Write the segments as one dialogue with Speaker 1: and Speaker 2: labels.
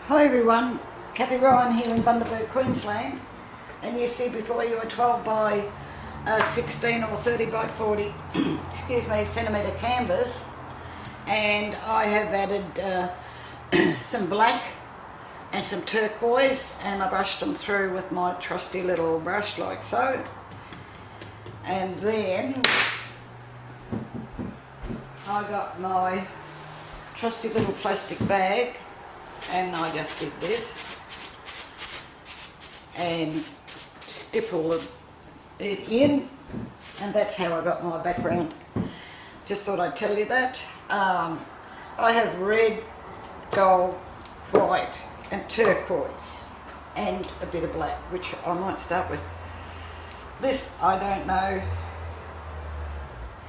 Speaker 1: Hi everyone, Kathie Ryan here in Bundaberg, Queensland, and you see before you a 12 by 16 or 30 by 40 excuse me, centimetre canvas, and I have added some black and some turquoise, and I brushed them through with my trusty little brush like so. And then I got my trusty little plastic bag and I just did this and stippled it in, and that's how I got my background. Just thought I'd tell you that. I have red, gold, white and turquoise and a bit of black, which I might start with. This I don't know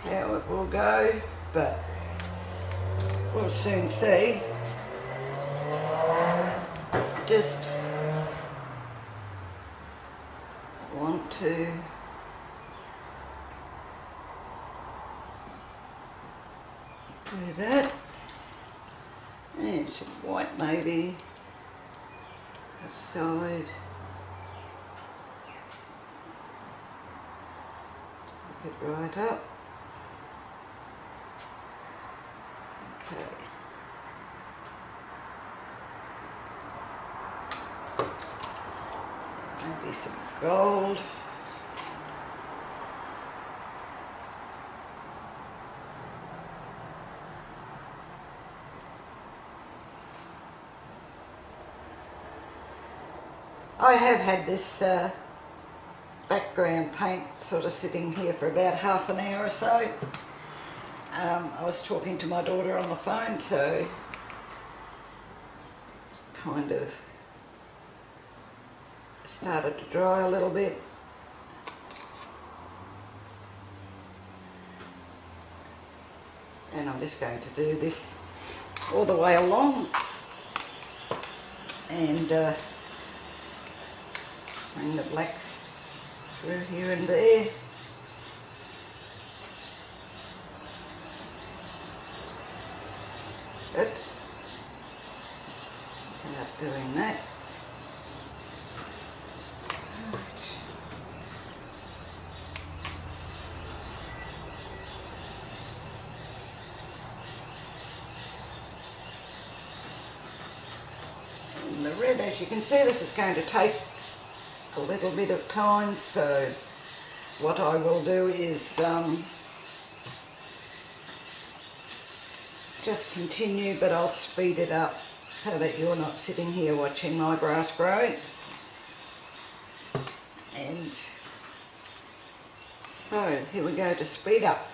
Speaker 1: how it will go, but we'll soon see. Just want to do that, and some white maybe aside. Take it right up. Okay. Maybe some gold. I have had this background paint sort of sitting here for about half an hour or so. I was talking to my daughter on the phone, so it's kind of started to dry a little bit. And I'm just going to do this all the way along and bring the black through here and there. Oops, without doing that. Right. And the red, as you can see, this is going to take a little bit of time, so what I will do is just continue, but I'll speed it up so that you're not sitting here watching my grass grow. And so here we go to speed up.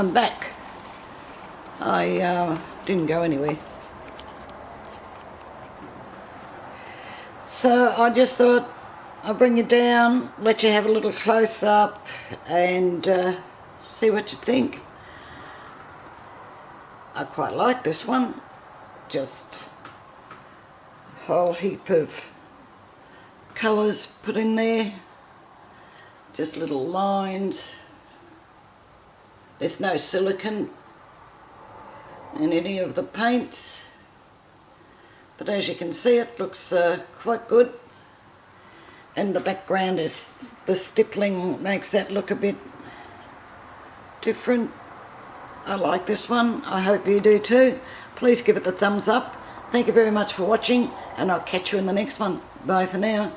Speaker 1: I'm back. I didn't go anywhere. So I just thought I'll bring you down, let you have a little close up and see what you think. I quite like this one. Just a whole heap of colours put in there. Just little lines. There's no silicone in any of the paints. But as you can see, it looks quite good. And the background is, the stippling makes that look a bit different. I like this one. I hope you do too. Please give it the thumbs up. Thank you very much for watching, and I'll catch you in the next one. Bye for now.